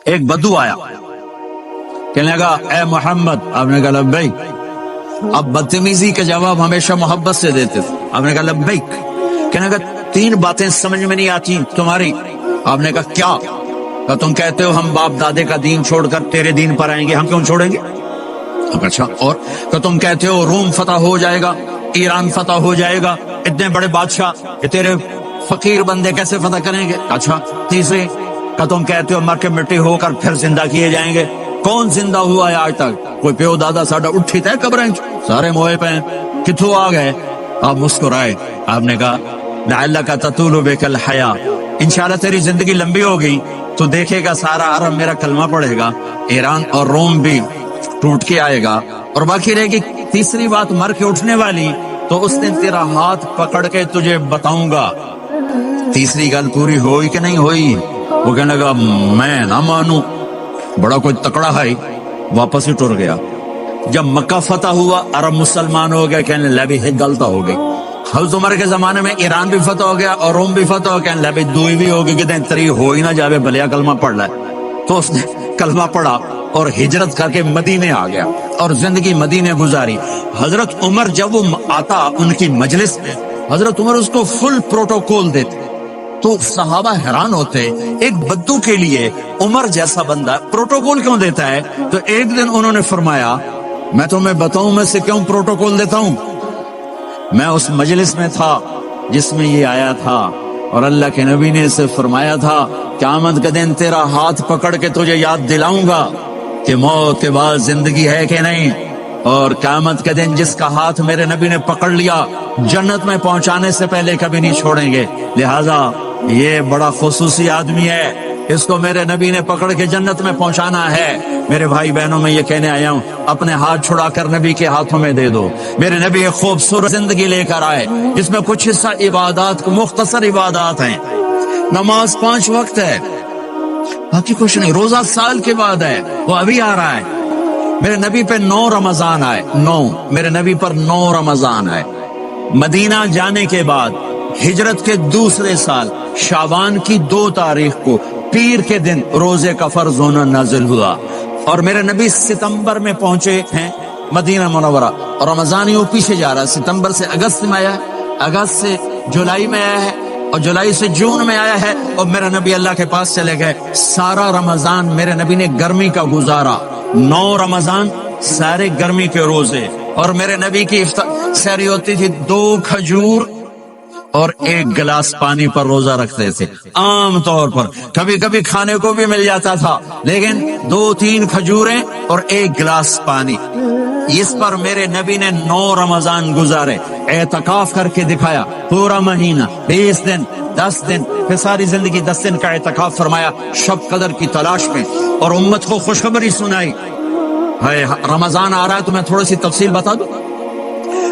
ایک بدو آیا، کہنے لگا اے محمد، آپ نے کہا لبیک. اب بدتمیزی کا جواب ہمیشہ محبت سے دیتے تھے. آپ نے کہا لبیک. کہنے لگا 3 باتیں سمجھ میں نہیں آتی تمہاری. آپ نے کہا کیا؟ کہ تم کہتے ہو ہم باپ دادے کا دین چھوڑ کر تیرے دین پر آئیں گے، ہم کیوں چھوڑیں گے؟ اچھا، اور کہ تم کہتے ہو روم فتح ہو جائے گا، ایران فتح ہو جائے گا، اتنے بڑے بادشاہ کہ تیرے فقیر بندے کیسے فتح کریں گے؟ اچھا، تیسرے کہ تم کہتے ہو مر کے مٹی ہو کر پھر زندہ کیے جائیں گے. کون زندہ ہوا ہے آج تک؟ کوئی پیو دادا ساڈا اٹھی تے قبریں سارے موئے پہ کتھوں آ گئے؟ آپ مسکرائے. آپ نے کہا لعلک تطول بک الحیا، انشاءاللہ تیری زندگی لمبی ہوگی تو دیکھے گا سارا عرب میرا کلمہ پڑھے گا، ایران اور روم بھی ٹوٹ کے آئے گا، اور باقی رہے گی تیسری بات مر کے اٹھنے والی، تو اس دن تیرا ہاتھ پکڑ کے تجھے بتاؤں گا. تیسری گل پوری ہوئی کہ نہیں ہوئی؟ وہ کہنے لگا میں نہ مانوں، بڑا کوئی تکڑا ہے. واپس ہی ٹر گیا. جب مکہ فتح ہوا، عرب مسلمان ہو گیا، کہنے لگے یہ غلط ہو گئی. حضرت عمر کے زمانے میں ایران بھی فتح ہو گیا اور روم بھی فتح ہو گیا، کہنے لگے دوئی بھی ہوگی، کہتے ہیں تری ہو ہی نہ جاوے بھلیا کلمہ پڑھ لے. تو اس نے کلمہ پڑھا اور ہجرت کر کے مدینے آ گیا اور زندگی مدینے گزاری. حضرت عمر جب وہ آتا ان کی مجلس میں، حضرت عمر اس کو فل پروٹوکول دیتے. تو صحابہ حیران ہوتے، ایک بدو کے لیے عمر جیسا بندہ پروٹوکول کیوں دیتا ہے؟ تو ایک دن انہوں نے فرمایا میں تمہیں بتاؤں میں سے کیوں پروٹوکول دیتا ہوں؟ میں اس مجلس میں تھا جس میں یہ آیا تھا، اور اللہ کے نبی نے اسے فرمایا تھا قیامت کا دن تیرا ہاتھ پکڑ کے تجھے یاد دلاؤں گا کہ موت کے بعد زندگی ہے کہ نہیں، اور قیامت کے دن جس کا ہاتھ میرے نبی نے پکڑ لیا جنت میں پہنچانے سے پہلے کبھی نہیں چھوڑیں گے. لہذا یہ بڑا خصوصی آدمی ہے، اس کو میرے نبی نے پکڑ کے جنت میں پہنچانا ہے. میرے بھائی بہنوں میں یہ کہنے آیا ہوں اپنے ہاتھ چھڑا کر نبی کے ہاتھوں میں دے دو. میرے نبی ایک خوبصورت زندگی لے کر آئے جس میں کچھ حصہ عبادات، مختصر عبادات ہیں. نماز 5 وقت ہے، باقی کچھ نہیں. روزہ سال کے بعد ہے، وہ ابھی آ رہا ہے. میرے نبی پہ 9 رمضان آئے، 9 میرے نبی پر 9 رمضان آئے. مدینہ جانے کے بعد ہجرت کے دوسرے سال شعبان کی 2 تاریخ کو پیر کے دن روزے کا فرض ہونا نازل ہوا، اور میرے نبی ستمبر میں پہنچے ہیں مدینہ منورہ، اور رمضان یوں پیچھے جا رہا ہے. ستمبر سے اگست میں آیا ہے، اگست سے جولائی میں آیا ہے، اور جولائی سے جون میں آیا ہے، اور میرے نبی اللہ کے پاس چلے گئے. سارا رمضان میرے نبی نے گرمی کا گزارا. 9 رمضان سارے گرمی کے روزے، اور میرے نبی کی سحری ہوتی تھی 2 کھجور اور 1 گلاس پانی پر روزہ رکھتے تھے. عام طور پر کبھی کبھی کھانے کو بھی مل جاتا تھا، لیکن 2-3 کھجوریں اور 1 گلاس پانی. اس پر میرے نبی نے 9 رمضان گزارے، اعتکاف کر کے دکھایا. پورا مہینہ 20 دن 10 دن، پھر ساری زندگی 10 دن کا اعتکاف فرمایا شب قدر کی تلاش میں، اور امت کو خوشخبری سنائی. رمضان آ رہا ہے تو میں تھوڑی سی تفصیل بتا دوں.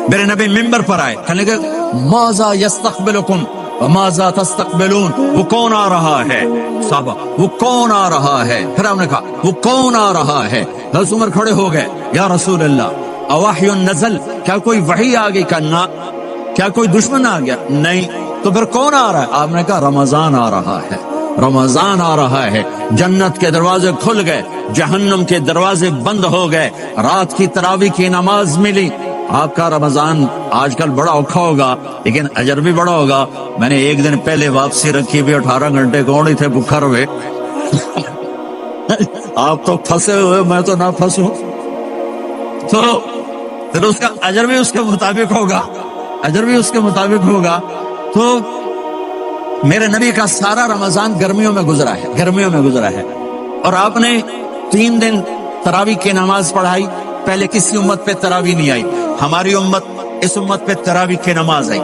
میرے نبی ممبر پر آئے، کہنے لگے ماذا یستقبلکم وماذا تستقبلون، وہ کون آ رہا ہے؟ صحابہ وہ کون آ رہا ہے؟ پھر ہم نے کہا وہ کون آ رہا ہے؟ حضرت عمر کھڑے ہو گئے، یا رسول اللہ اوحی نزل، کیا کوئی وحی آ گئی؟ کہا کیا کوئی دشمن آ گیا؟ نہیں. تو پھر کون آ رہا ہے؟ آپ نے کہا رمضان آ رہا ہے، رمضان آ رہا ہے. جنت کے دروازے کھل گئے، جہنم کے دروازے بند ہو گئے، رات کی تراویح کی نماز ملی. آپ کا رمضان آج کل بڑا اوکھا ہوگا لیکن اجر بھی بڑا ہوگا. میں نے 1 دن پہلے واپسی رکھی بھی 18 گھنٹے کون ہی تھے بکھر ہوئے. آپ تو پھنسے ہوئے، میں تو نہ پھنسوں، تو پھر اس کا اجر بھی اس کے مطابق ہوگا، اجر بھی اس کے مطابق ہوگا. تو میرے نبی کا سارا رمضان گرمیوں میں گزرا ہے، گرمیوں میں گزرا ہے. اور آپ نے 3 دن تراویح کی نماز پڑھائی. پہلے کسی امت پہ تراویح نہیں آئی، ہماری امت، اس امت پہ تراویح کی نماز آئی.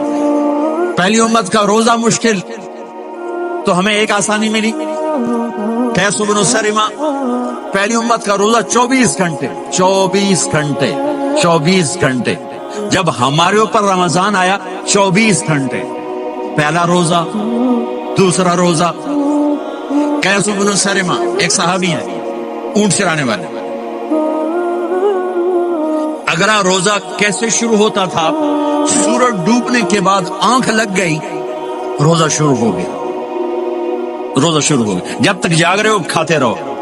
پہلی امت کا روزہ مشکل، تو ہمیں ایک آسانی ملی، قیس بن سلمہ. پہلی امت کا روزہ 24 گھنٹے 24 گھنٹے 24 گھنٹے. جب ہمارے اوپر رمضان آیا 24 گھنٹے. پہلا روزہ، دوسرا روزہ. قیس بن سلمہ ایک صحابی ہے، اونٹ چرانے والے. اگلا روزہ کیسے شروع ہوتا تھا؟ سورج ڈوبنے کے بعد آنکھ لگ گئی، روزہ شروع ہو گیا، روزہ شروع ہو گیا. جب تک جاگ رہے ہو کھاتے رہو.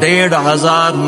1500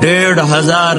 1500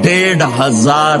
1500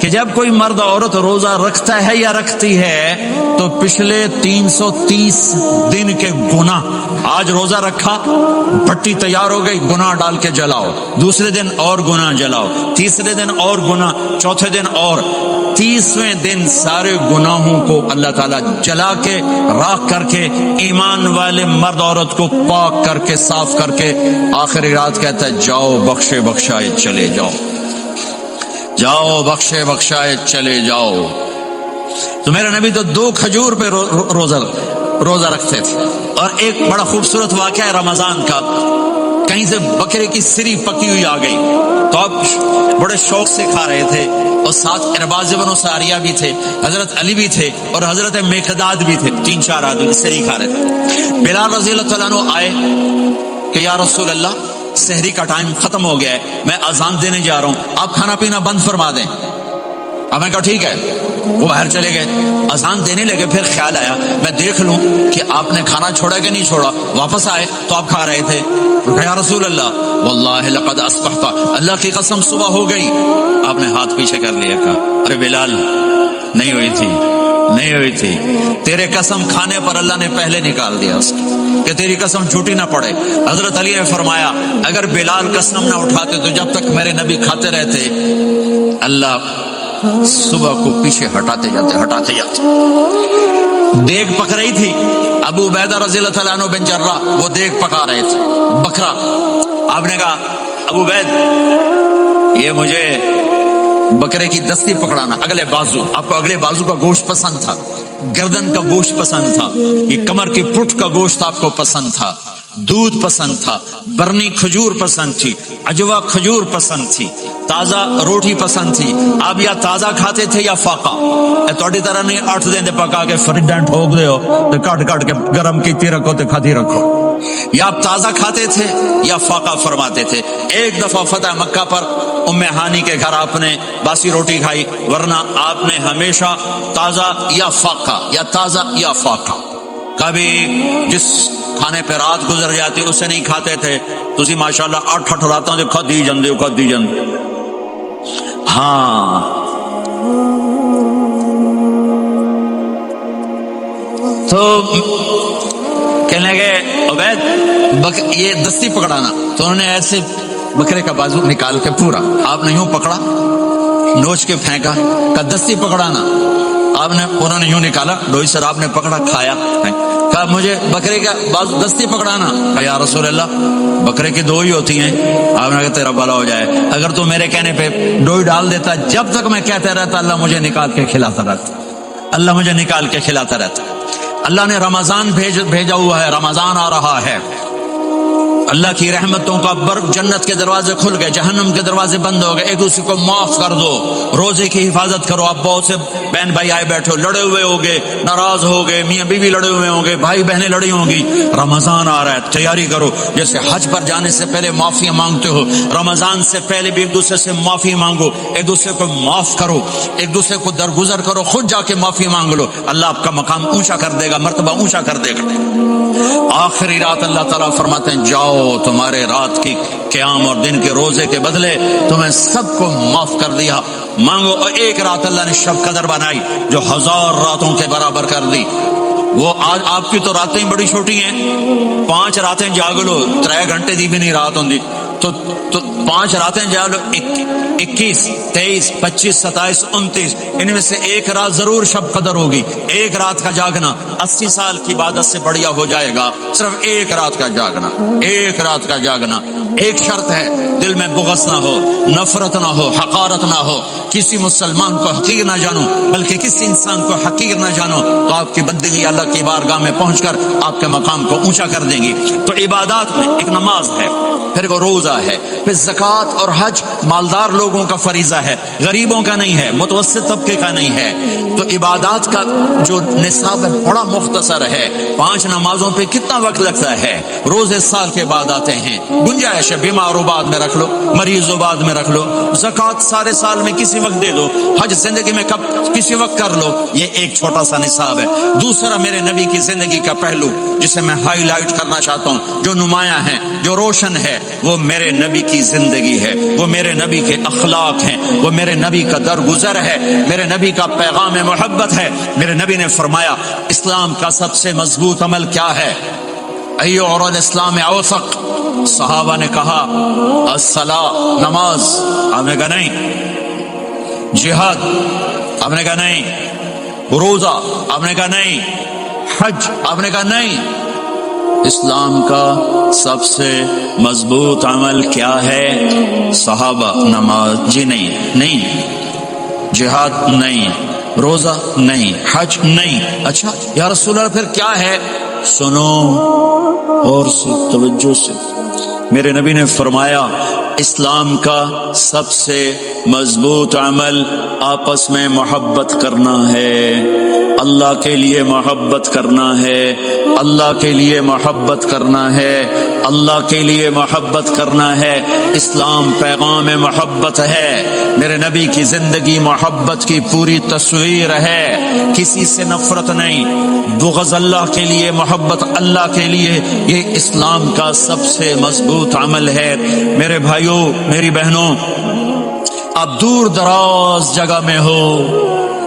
کہ جب کوئی مرد عورت روزہ رکھتا ہے یا رکھتی ہے تو پچھلے 330 دن کے گناہ، آج روزہ رکھا، بھٹی تیار ہو گئی، گناہ ڈال کے جلاؤ، دوسرے دن اور گناہ جلاؤ، تیسرے دن اور گناہ، چوتھے دن اور، 30ویں دن سارے گناہوں کو اللہ تعالیٰ جلا کے، راکھ کر کے، ایمان والے مرد عورت کو پاک کر کے، صاف کر کے، آخری رات کہتا ہے جاؤ بخشے بخشائے چلے جاؤ، جاؤ بخشے بخشائے چلے جاؤ۔ تو میرے نبی تو 2 کھجور پہ روزہ رکھتے تھے۔ اور ایک بڑا خوبصورت واقعہ ہے رمضان کا، کہیں سے بکرے کی سری پکی ہوئی آ گئی تو اب بڑے شوق سے کھا رہے تھے، اور ساتھ ارباز بن ساریہ بھی تھے، حضرت علی بھی تھے، اور حضرت میقداد بھی تھے، 3-4 آدمی سری کھا رہے تھے۔ بلال رضی اللہ تعالیٰ عنہ آئے کہ یا رسول اللہ سحری کا ٹائم ختم ہو گیا ہے، میں اذان دینے جا رہا ہوں، آپ کھانا پینا بند فرما دیں۔ اب میں کہا ٹھیک ہے، وہ باہر چلے گئے، اذان دینے لگے، پھر خیال آیا میں دیکھ لوں کہ آپ نے کھانا چھوڑا کہ نہیں چھوڑا، واپس آئے تو آپ کھا رہے تھے۔ یا رسول اللہ واللہ لقد اصبحت، اللہ کی قسم صبح ہو گئی۔ آپ نے ہاتھ پیچھے کر لیا، کہا ارے بلال نہیں ہوئی تھی، نہیں ہوئی تھی، تیرے قسم کھانے پر اللہ نے پہلے نکال دیا اس کی، کہ تیری قسم جھوٹی نہ پڑے۔ حضرت علی نے فرمایا اگر بلال قسم نہ اٹھاتے تو جب تک میرے نبی کھاتے رہتے اللہ صبح کو پیچھے ہٹاتے جاتے۔ دیگ پک رہی تھی، ابو عبیدہ رضی اللہ تعالیٰ عنہ بن جراح وہ دیگ پکا رہے تھے، بکرا۔ آپ نے کہا ابو عبید یہ مجھے بکرے کی دستی پکڑانا، اگلے بازو، آپ کو اگلے بازو کا گوشت پسند تھا، گردن کا گوشت پسند تھا، یہ کمر کی پٹھ کا گوشت آپ کو پسند تھا، دودھ پسند تھا، برنی کھجور پسند تھی، عجوا کھجور پسند تھی، تازہ روٹی پسند تھی۔ آپ یا تازہ کھاتے تھے یا فاقہ، تھوڑی طرح نہیں 8 دن پکا کے فریڈن ٹھوک دے ہو تو کٹ کے گرم کیتی رکھو تو کھاتی رکھو، یا آپ تازہ کھاتے تھے یا فاقہ فرماتے تھے۔ ایک دفعہ فتح مکہ پر ام ہانی کے گھر آپ نے باسی روٹی کھائی، ورنہ آپ نے ہمیشہ تازہ یا فاقہ، یا تازہ یا فاقہ، کبھی جس کھانے پہ رات گزر جاتی اسے نہیں کھاتے تھے۔ تسی ماشاءاللہ 8 راتوں سے کھدی جاندے۔ ہاں تو کہنے لگے عبید یہ دستی پکڑانا، تو انہوں نے ایسے بکرے کا بازو نکال کے پورا آپ نے یوں پکڑا، نوچ کے پھینکا، کہ دستی پکڑانا، آپ نے انہوں نے یوں نکالا، ڈوئی سر آپ نے پکڑا، کھایا، کہا مجھے بکرے کا بازو دستی پکڑانا۔ یا رسول اللہ بکرے کی 2 ہی ہوتی ہیں۔ آپ نے کہا تیرا بھلا ہو جائے، اگر تو میرے کہنے پہ ڈوئی ڈال دیتا، جب تک میں کہتے رہتا اللہ مجھے نکال کے کھلاتا رہتا، اللہ مجھے نکال کے کھلاتا رہتا۔ اللہ نے رمضان بھیجا ہوا ہے، رمضان آ رہا ہے، اللہ کی رحمتوں کا جنت کے دروازے کھل گئے، جہنم کے دروازے بند ہو گئے، ایک دوسرے کو معاف کر دو، روزے کی حفاظت کرو۔ آپ بہت سے بہن بھائی آئے بیٹھے ہو، لڑے ہوئے ہوگے، ناراض ہو گئے، میاں بیوی لڑے ہوئے ہوں گے، بھائی بہنیں لڑی ہوں گی، رمضان آ رہا ہے، تیاری کرو۔ جیسے حج پر جانے سے پہلے معافی مانگتے ہو، رمضان سے پہلے بھی ایک دوسرے سے معافی مانگو، ایک دوسرے کو معاف کرو، ایک دوسرے کو درگزر کرو، خود جا کے معافی مانگ لو، اللہ آپ کا مقام اونچا کر دے گا، مرتبہ اونچا کر دے گا۔ آخری رات اللہ تعالیٰ فرماتے ہیں جاؤ تمہارے رات کی قیام اور دن کے روزے کے بدلے تمہیں سب کو معاف کر دیا، مانگو۔ اور ایک رات اللہ نے شب قدر بنائی جو 1000 راتوں کے برابر کر دی۔ وہ آج آپ کی تو راتیں بڑی چھوٹی ہیں، 5 راتیں جاگ لو، 3 گھنٹے دی بھی نہیں رات ہوندی، تو 5 راتیں جاگ لو، 21 23 25 27 29، ان میں سے ایک رات ضرور شب قدر ہوگی۔ ایک رات کا جاگنا 80 سال کی عبادت سے بڑھیا ہو جائے گا، صرف ایک رات کا جاگنا، ایک رات کا جاگنا۔ ایک شرط ہے، دل میں بغض نہ ہو، نفرت نہ ہو، حقارت نہ ہو، کسی مسلمان کو حقیر نہ جانو، بلکہ کسی انسان کو حقیر نہ جانو، تو آپ کی بندگی اللہ کی بارگاہ میں پہنچ کر آپ کے مقام کو اونچا کر دیں گی۔ تو عبادات میں ایک نماز ہے، پھر وہ روزہ ہے، پھر زکوٰۃ اور حج مالدار لوگوں کا فریضہ ہے، غریبوں کا نہیں ہے، متوسط طبقے کا نہیں ہے۔ تو عبادات کا جو نصاب ہے بڑا مختصر ہے، 5 نمازوں پہ کتنا وقت لگتا ہے، روزے سال کے بعد آتے ہیں، گنجائش ہے، بیمار و بعد میں رکھ لو، مریض و بعد میں رکھ لو، زکوٰۃ سارے سال میں کسی کسی وقت دے دو، حج زندگی میں کب کسی وقت کر لو، یہ ایک چھوٹا سا نصاب ہے۔ دوسرا میرے نبی کی زندگی کا پہلو جسے میں ہائی لائٹ کرنا چاہتا ہوں، جو نمایاں ہے، جو روشن ہے، وہ میرے نبی کی زندگی ہے، وہ میرے نبی کے اخلاق ہیں، وہ میرے نبی کا درگزر ہے، میرے نبی کا پیغام محبت ہے۔ میرے نبی نے فرمایا اسلام کا سب سے مضبوط عمل کیا ہے؟ ایو اور الاسلام اوثق، صحابہ نے کہا الصلاۃ، نماز، آپ نے کہا نہیں، جہاد، آپ نے کہا نہیں، روزہ، آپ نے کہا نہیں، حج، آپ نے کہا نہیں۔ اسلام کا سب سے مضبوط عمل کیا ہے؟ صحابہ، نماز، جی نہیں، جہاد نہیں، روزہ نہیں، حج نہیں۔ اچھا یا رسول اللہ پھر کیا ہے؟ سنو اور توجہ سے، میرے نبی نے فرمایا اسلام کا سب سے مضبوط عمل آپس میں محبت کرنا ہے، اللہ کے لیے محبت کرنا ہے، اللہ کے لیے محبت کرنا ہے، اللہ کے لیے محبت کرنا ہے۔ اسلام پیغام محبت ہے، میرے نبی کی زندگی محبت کی پوری تصویر ہے، کسی سے نفرت نہیں، بغض اللہ کے لیے، محبت اللہ کے لیے، یہ اسلام کا سب سے مضبوط عمل ہے۔ میرے بھائیوں، میری بہنوں، آپ دور دراز جگہ میں ہو،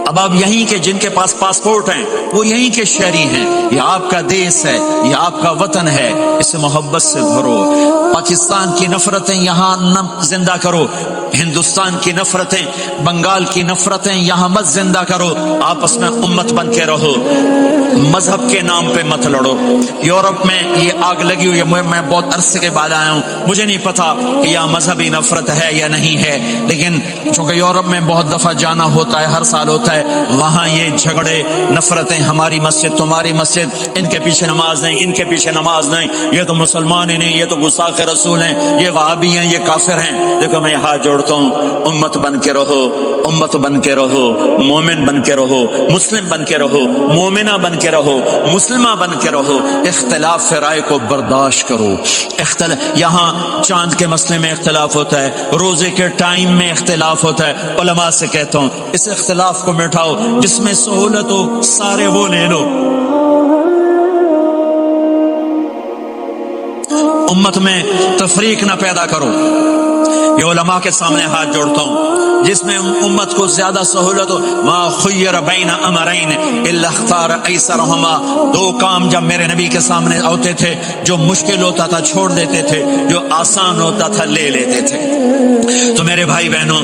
اب آپ یہیں کے جن کے پاس پاسپورٹ ہیں وہ یہیں کے شہری ہیں، یہ آپ کا دیس ہے، یہ آپ کا وطن ہے، اسے محبت سے بھرو۔ پاکستان کی نفرتیں یہاں نہ زندہ کرو، ہندوستان کی نفرتیں، بنگال کی نفرتیں یہاں مت زندہ کرو، آپس میں امت بن کے رہو، مذہب کے نام پہ مت لڑو۔ یورپ میں یہ آگ لگی ہوئی ہے، میں بہت عرصے کے بعد آیا ہوں، مجھے نہیں پتا کہ یہاں مذہبی نفرت ہے یا نہیں ہے، لیکن چونکہ یورپ میں بہت دفعہ جانا ہوتا ہے، ہر سال ہوتا ہے، وہاں یہ جھگڑے، نفرتیں، ہماری مسجد تمہاری مسجد، ان کے پیچھے نماز نہیں، ان کے پیچھے نماز نہیں، یہ تو مسلمان ہی نہیں، یہ تو گستاخ رسول ہیں، یہ وہابی ہیں، یہ کافر ہیں۔ دیکھو میں ہاتھ جوڑتا ہوں، امت بن کے رہو، امت بن کے رہو، مومن بن کے رہو، مسلم بن کے رہو، مومنہ بن کے رہو، مسلمہ بن کے رہو، اختلاف رائے کو برداشت کرو۔ یہاں چاند کے مسئلے میں اختلاف ہوتا ہے، روزے کے ٹائم میں اختلاف ہوتا ہے، علماء سے کہتا ہوں اس اختلاف کو مٹاؤ، جس میں سہولت ہو سارے وہ لے لو۔ امت میں تفریق نہ پیدا کرو، یہ علماء کے سامنے ہاتھ جوڑتا ہوں، جس میں امت کو زیادہ سہولت ہو۔ ما خیر بین امرین الا اختار ایسرہما، دو کام جب میرے نبی کے سامنے ہوتے تھے، جو مشکل ہوتا تھا چھوڑ دیتے تھے، جو آسان ہوتا تھا لے لیتے تھے۔ تو میرے بھائی بہنوں،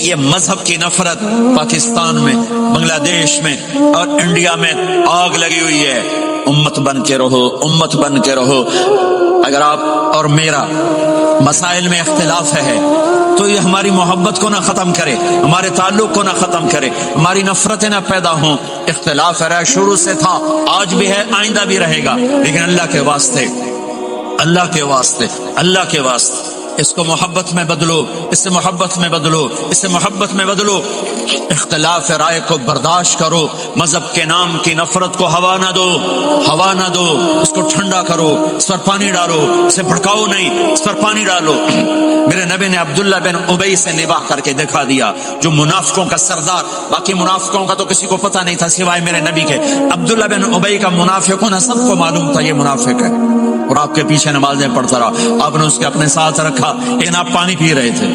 یہ مذہب کی نفرت پاکستان میں، بنگلہ دیش میں اور انڈیا میں آگ لگی ہوئی ہے۔ امت بن کے رہو، امت بن کے رہو۔ اگر آپ اور میرا مسائل میں اختلاف ہے تو یہ ہماری محبت کو نہ ختم کرے، ہمارے تعلق کو نہ ختم کرے، ہماری نفرتیں نہ پیدا ہوں۔ اختلاف ہے، شروع سے تھا، آج بھی ہے، آئندہ بھی رہے گا، لیکن اللہ کے واسطے، اللہ کے واسطے، اللہ کے واسطے اس کو محبت میں بدلو، اس سے محبت میں بدلو، اس سے محبت میں بدلو۔ اختلاف رائے کو برداشت کرو، مذہب کے نام کی نفرت کو ہوا نہ دو، ہوا نہ دو، اس کو ٹھنڈا کرو، اس پر پانی ڈالو، اسے بھڑکاؤ نہیں، اس پر پانی ڈالو۔ میرے نبی نے عبداللہ بن ابی سے نباہ کر کے دکھا دیا، جو منافقوں کا سردار، باقی منافقوں کا تو کسی کو پتہ نہیں تھا سوائے میرے نبی کے، عبداللہ بن ابی کا منافقوں نے سب کو معلوم تھا یہ منافق ہے، اور آپ کے پیچھے نمازیں پڑھتا رہا، آپ نے اس کے اپنے ساتھ رکھا، لیکن آپ پانی پی رہے تھے۔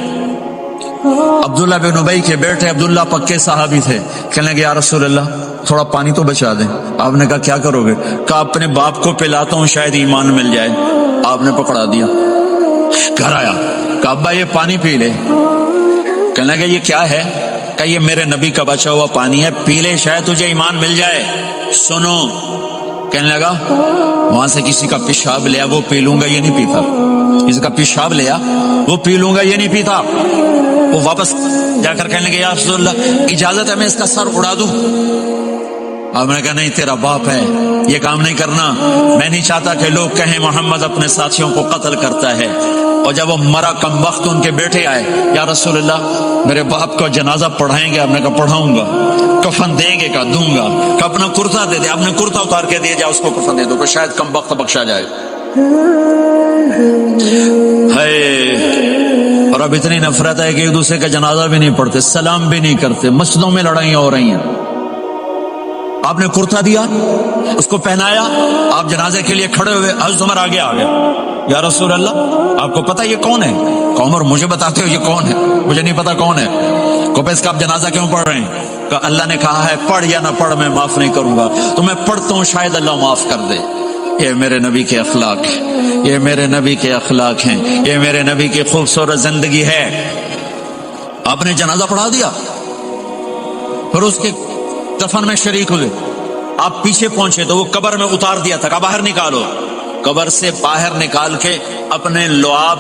عبداللہ بن ابی کے بیٹے عبداللہ پکے صحابی تھے، کہنے لگے یا رسول اللہ تھوڑا پانی تو بچا دیں۔ آپ نے کہا کیا کرو گے؟ کہا اپنے باپ کو پلاتا ہوں شاید ایمان مل جائے۔ آپ نے پکڑا دیا، گھر آیا، کہا ابا یہ پانی پی لے۔ کہنے لگے یہ کیا ہے؟ کہا یہ میرے نبی کا بچا ہوا پانی ہے، پی لے شاید تجھے ایمان مل جائے۔ سنو، کہنے لگا وہاں سے کسی کا پیشاب لیا وہ پی لوں گا، یہ نہیں پیتا، کسی کا پیشاب لیا وہ پی لوں گا، یہ نہیں پیتا۔ وہ واپس جا کر کہنے لگے یا رسول اللہ اجازت ہے میں اس کا سر اڑا دوں؟ آپ نے کہا نہیں، تیرا باپ ہے، یہ کام نہیں کرنا، میں نہیں چاہتا کہ لوگ کہیں محمد اپنے ساتھیوں کو قتل کرتا ہے۔ اور جب وہ مرا کم وقت ان کے بیٹے آئے، یا رسول اللہ میرے باپ کا جنازہ پڑھائیں گے؟ آپ نے کہا پڑھاؤں گا۔ کفن دیں گے؟ کہا دوں گا۔ کہ اپنا کرتا دے دے، آپ نے کرتا اتار کے دے جا، اس کو کفن دے دو کہ شاید کم وقت بخشا جائے۔ ہے اور اب اتنی نفرت ہے کہ ایک دوسرے کا جنازہ بھی نہیں پڑھتے، سلام بھی نہیں کرتے، مسجدوں میں لڑائیاں ہو رہی ہیں۔ آپ نے کرتا دیا، اس کو پہنایا، آپ جنازے کے لیے کھڑے ہوئے، حضرت عمر آگے آ گیا، یا رسول اللہ آپ کو پتہ یہ کون ہے؟ کہ عمر مجھے بتاتے ہو یہ کون ہے؟ مجھے نہیں پتا کون ہے۔ کہ اس کا آپ جنازہ کیوں پڑھ رہے ہیں؟ کہ اللہ نے کہا ہے پڑھ یا نہ پڑھ میں معاف نہیں کروں گا، تو میں پڑھتا ہوں شاید اللہ معاف کر دے۔ یہ میرے نبی کے اخلاق ہیں، یہ میرے نبی کے اخلاق ہیں، یہ میرے نبی کی خوبصورت زندگی ہے۔ آپ نے جنازہ پڑھا دیا، پھر اس کے دفن میں شریک ہوئے، آپ پیچھے پہنچے تو وہ قبر میں اتار دیا تھا، کہا باہر نکالو۔ قبر سے باہر نکال کے اپنے لعاب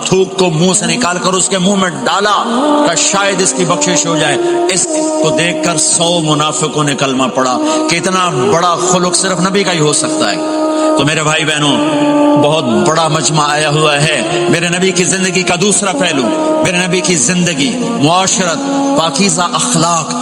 تھوک کو منہ سے نکال کر اس کے منہ میں ڈالا کہ شاید اس کی بخشش ہو جائے۔ اس کو دیکھ کر 100 منافقوں نے کلمہ پڑھا کہ اتنا بڑا خلق صرف نبی کا ہی ہو سکتا ہے۔ تو میرے بھائی بہنوں، بہت بڑا مجمع آیا ہوا ہے۔ میرے نبی کی زندگی کا دوسرا پہلو، میرے نبی کی زندگی، معاشرت، پاکیزہ اخلاق،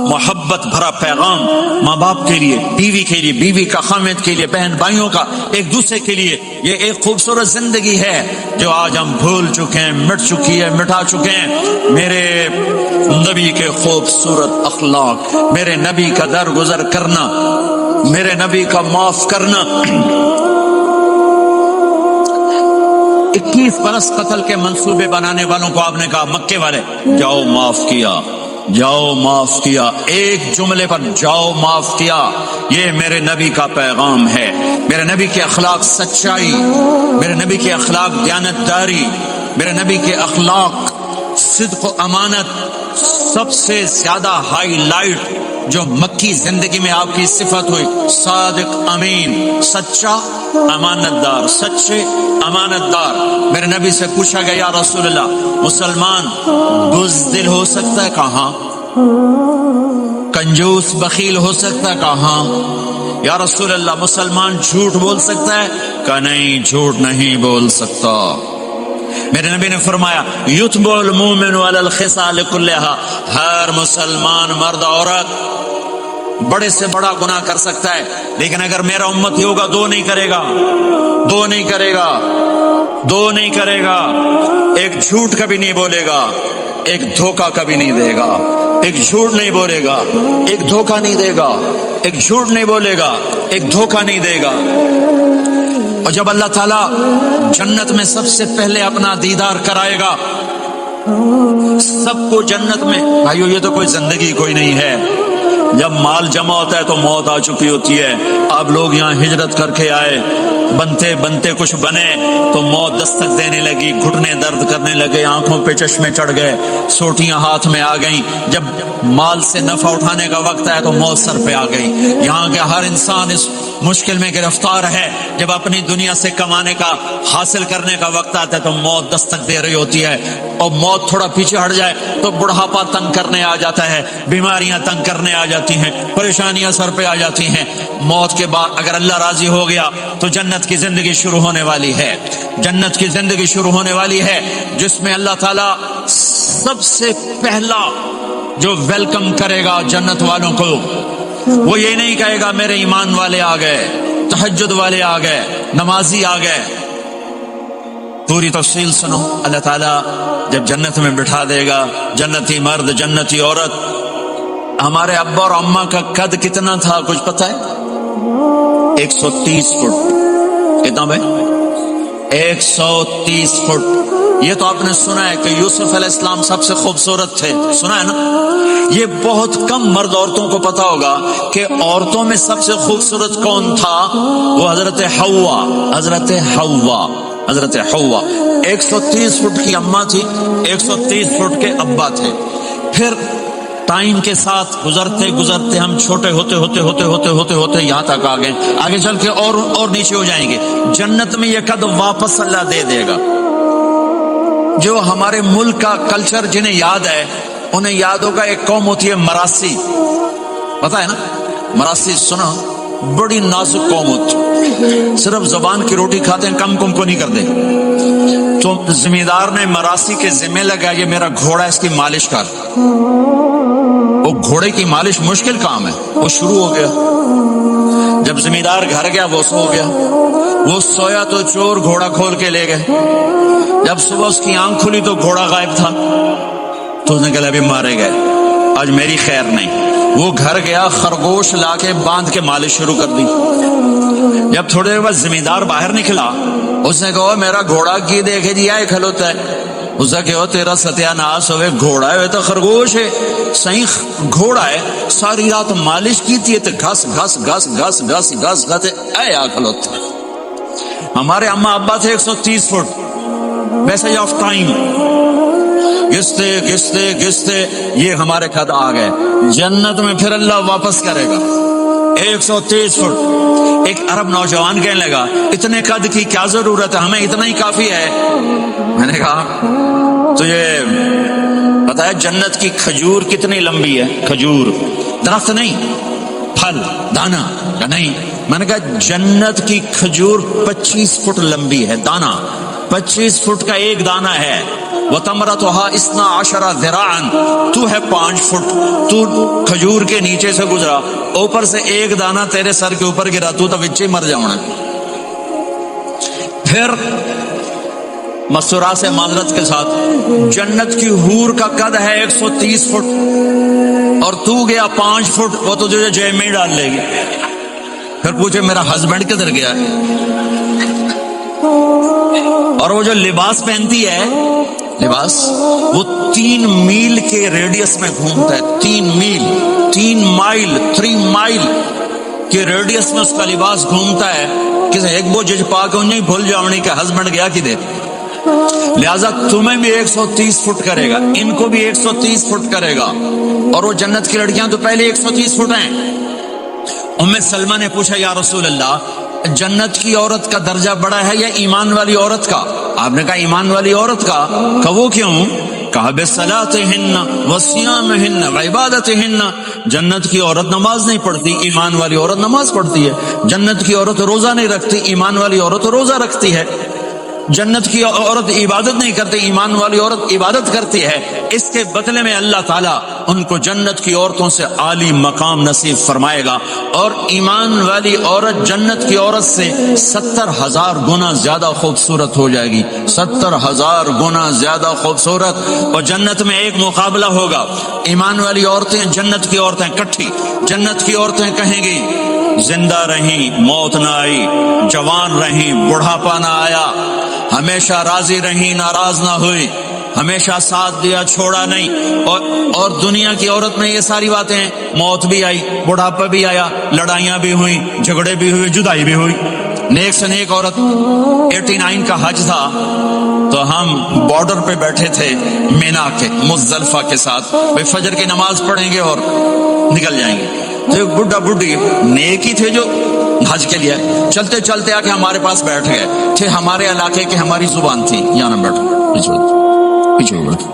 محبت بھرا پیغام، ماں باپ کے لیے، بیوی کے لیے، بیوی کا خامد کے لیے، بہن بھائیوں کا ایک دوسرے کے لیے، یہ ایک خوبصورت زندگی ہے جو آج ہم بھول چکے ہیں، مٹ چکی ہے، مٹا چکے ہیں۔ میرے نبی کے خوبصورت اخلاق، میرے نبی کا درگزر کرنا، میرے نبی کا معاف کرنا۔ 21 برس قتل کے منصوبے بنانے والوں کو آپ نے کہا، مکے والے جاؤ معاف کیا، جاؤ معاف کیا، ایک جملے پر جاؤ معاف کیا۔ یہ میرے نبی کا پیغام ہے۔ میرے نبی کے اخلاق سچائی، میرے نبی کے اخلاق دیانتداری، میرے نبی کے اخلاق صدق و امانت۔ سب سے زیادہ ہائی لائٹ جو مکی زندگی میں آپ کی صفت ہوئی، صادق امین، سچا امانت دار، سچے امانت دار۔ میرے نبی سے پوچھا گیا، یا رسول اللہ مسلمان بزدل ہو سکتا ہے؟ کہاں؟ کنجوس بخیل ہو سکتا ہے؟ کہاں؟ یا رسول اللہ مسلمان جھوٹ بول سکتا ہے؟ کہ نہیں، جھوٹ نہیں بول سکتا۔ میرے نبی نے فرمایا، یتبع المؤمن علی الخصال کلھا، ہر مسلمان مرد عورت بڑے سے بڑا گناہ کر سکتا ہے، لیکن اگر میرا امتی ہوگا دو نہیں کرے گا، دو نہیں کرے گا، دو نہیں کرے گا۔ ایک جھوٹ کبھی نہیں بولے گا، ایک دھوکہ کبھی نہیں دے گا۔ ایک جھوٹ نہیں بولے گا، ایک دھوکہ نہیں دے گا، ایک جھوٹ نہیں بولے گا، ایک دھوکہ نہیں دے گا۔ اور جب اللہ تعالیٰ جنت میں سب سے پہلے اپنا دیدار کرائے گا، سب کو جنت میں، بھائیو یہ تو کوئی زندگی کوئی نہیں ہے۔ جب مال جمع ہوتا ہے تو موت آ چکی ہوتی ہے۔ آپ لوگ یہاں ہجرت کر کے آئے، بنتے بنتے کچھ بنے تو موت دستک دینے لگی، گھٹنے درد کرنے لگے، آنکھوں پہ چشمے چڑھ گئے، سوٹیاں ہاتھ میں آ گئیں۔ جب مال سے نفع اٹھانے کا وقت آیا تو موت سر پہ آ گئی۔ یہاں کے ہر انسان اس مشکل میں گرفتار ہے، جب اپنی دنیا سے کمانے کا، حاصل کرنے کا وقت آتا ہے تو موت دستک دے رہی ہوتی ہے۔ اور موت تھوڑا پیچھے ہٹ جائے تو بڑھاپا تنگ کرنے آ جاتا ہے، بیماریاں تنگ کرنے آ جاتی ہیں، پریشانیاں سر پہ آ جاتی ہیں۔ موت کے بعد اگر اللہ راضی ہو گیا تو جنت کی زندگی شروع ہونے والی ہے، جنت کی زندگی شروع ہونے والی ہے، جس میں اللہ تعالیٰ سب سے پہلا جو ویلکم کرے گا جنت والوں کو، وہ یہ نہیں کہے گا میرے ایمان والے آ گئے، تہجد والے آ گئے، نمازی آ گئے۔ پوری تفصیل سنو۔ اللہ تعالیٰ جب جنت میں بٹھا دے گا، جنتی مرد، جنتی عورت۔ ہمارے ابا اور اماں کا قد کتنا تھا کچھ پتہ ہے؟ 130 فٹ۔ کتنا بھائی؟ 130 فٹ۔ یہ تو آپ نے سنا ہے کہ یوسف علیہ السلام سب سے خوبصورت تھے، سنا ہے نا؟ یہ بہت کم مرد عورتوں کو پتا ہوگا کہ عورتوں میں سب سے خوبصورت کون تھا؟ وہ حضرت حوا، حضرت حوا، حضرت حوا 130 فٹ کی اماں تھی، 130 فٹ کے ابا تھے۔ پھر ٹائم کے ساتھ گزرتے گزرتے ہم چھوٹے ہوتے ہوتے ہوتے ہوتے ہوتے ہوتے یہاں تک آ گئے، آگے چل کے اور نیچے ہو جائیں گے۔ جنت میں یہ قد واپس اللہ دے دے گا۔ جو ہمارے ملک کا کلچر جنہیں یاد ہے انہیں یاد ہوگا، ایک قوم ہوتی ہے مراسی، پتا ہے نا؟ مراسی سنا؟ بڑی نازک قوم ہوتی، صرف زبان کی روٹی کھاتے ہیں، کم کو نہیں کرتے۔ تو زمیندار نے مراسی کے ذمہ لگا، یہ میرا گھوڑا ہے، اس کی مالش کر۔ وہ گھوڑے کی مالش مشکل کام ہے، وہ شروع ہو گیا۔ جب زمیندار گھر گیا وہ سو گیا، وہ سویا تو چور گھوڑا کھول کے لے گئے، جب صبح اس کی آنکھ کھلی تو گھوڑا غائب تھا، تو اس نے کہا ابھی مارے گئے، آج میری خیر نہیں۔ وہ گھر گیا، خرگوش لا کے باندھ کے مالش شروع کر دی۔ جب تھوڑے دیر بعد زمیندار باہر نکلا، اس نے کہا میرا گھوڑا کی دیکھے جی آئے کھلوتا ہے، اس نے کہا تیرا ستیہ ناس ہوئے، گھوڑا ہے تو خرگوش ہے، صحیح گھوڑا ہے، ساری رات مالش کی تھی تو گھس گھس گھس گھس گھس گھس گھس اے آ کھلوتا۔ ہمارے اماں ابا تھے 130 فٹ، میسج آف ٹائم، گھستے گھستے گھستے یہ ہمارے قد آ گئے، جنت میں پھر اللہ واپس کرے گا 130 فٹ۔ ایک عرب نوجوان کہنے لگا اتنے قد کی کیا ضرورت ہے، ہمیں اتنا ہی کافی ہے۔ میں نے کہا تو یہ پتہ ہے جنت کی کھجور کتنی لمبی ہے؟ کھجور درخت نہیں، پھل دانا یا نہیں؟ میں نے کہا جنت کی کھجور 25 فٹ لمبی ہے، دانا 25 فٹ کا ایک دانا ہے۔ وَتَمْرَتُهَا 12 ذِرَاعًا، تو ہے 5 فٹ، تو کھجور کے نیچے سے گزرا، اوپر سے ایک دانا تیرے سر کے اوپر گرا، تو وچے مر جاؤنا۔ پھر مسورات سے معذرت کے ساتھ جنت کی حور کا قد ہے 130 فٹ اور تو گیا 5 فٹ، وہ تو تجھے جیب میں ڈال لے گی۔ پھر پوچھے میرا ہسبینڈ کدھر گیا ہے؟ اور وہ جو لباس پہنتی ہے، لباس وہ 3 میل کے ریڈیس میں گھومتا ہے، 3 مائل کے ریڈیس میں اس کا لباس گھومتا ہے، کسی ایک بو جج پا کے انہیں بھول جاؤنی کہ ہسبینڈ گیا کی دے۔ لہذا تمہیں بھی 130 فٹ کرے گا، ان کو بھی 130 فٹ کرے گا، اور وہ جنت کی لڑکیاں تو پہلے 130 فٹ ہیں۔ ام سلمہ نے پوچھا یا رسول اللہ جنت کی عورت کا درجہ بڑا ہے یا ایمان والی عورت کا؟ آپ نے کہا ایمان والی عورت کا۔ کہ وہ کیوں؟ کہا بصلاتہن وصیامہن وعبادتہن، جنت کی عورت نماز نہیں پڑھتی، ایمان والی عورت نماز پڑھتی ہے۔ جنت کی عورت روزہ نہیں رکھتی، ایمان والی عورت روزہ رکھتی ہے۔ جنت کی عورت عبادت نہیں کرتی، ایمان والی عورت عبادت کرتی ہے۔ اس کے بدلے میں اللہ تعالیٰ ان کو جنت کی عورتوں سے عالی مقام نصیب فرمائے گا، اور ایمان والی عورت جنت کی عورت سے 70,000 گنا زیادہ خوبصورت ہو جائے گی، 70,000 گنا زیادہ خوبصورت۔ اور جنت میں ایک مقابلہ ہوگا، ایمان والی عورتیں جنت کی عورتیں کٹھی، جنت کی عورتیں کہیں گی زندہ رہیں موت نہ آئی، جوان رہیں بڑھاپا نہ آیا، ہمیشہ راضی رہیں ناراض نہ ہوئی، ہمیشہ ساتھ دیا چھوڑا نہیں۔ اور دنیا کی عورت میں یہ ساری باتیں ہیں، موت بھی آئی، بڑھاپا بھی آیا، لڑائیاں بھی ہوئیں، جھگڑے بھی ہوئے، جدائی بھی ہوئی۔ نیک سے نیک عورت 89 کا حج تھا تو ہم بارڈر پہ بیٹھے تھے مینا کے مزدلفہ کے ساتھ، بھئی فجر کی نماز پڑھیں گے اور نکل جائیں گے۔ تو ایک بڈھا بڈھی نیک ہی تھے جو حج کے لیے چلتے چلتے آ کے ہمارے پاس بیٹھ گئے تھے، ہمارے علاقے کی ہماری زبان تھی، یہاں نہ بیٹھو، پیچھے بیٹھو۔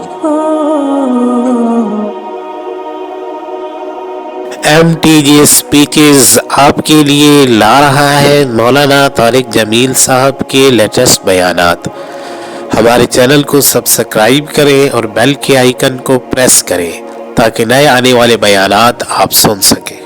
MTG اسپیچز آپ کے لیے لا رہا ہے مولانا طارق جمیل صاحب کے لیٹسٹ بیانات۔ ہمارے چینل کو سبسکرائب کریں اور بیل کے آئیکن کو پریس کریں تاکہ نئے آنے والے بیانات آپ سن سکیں۔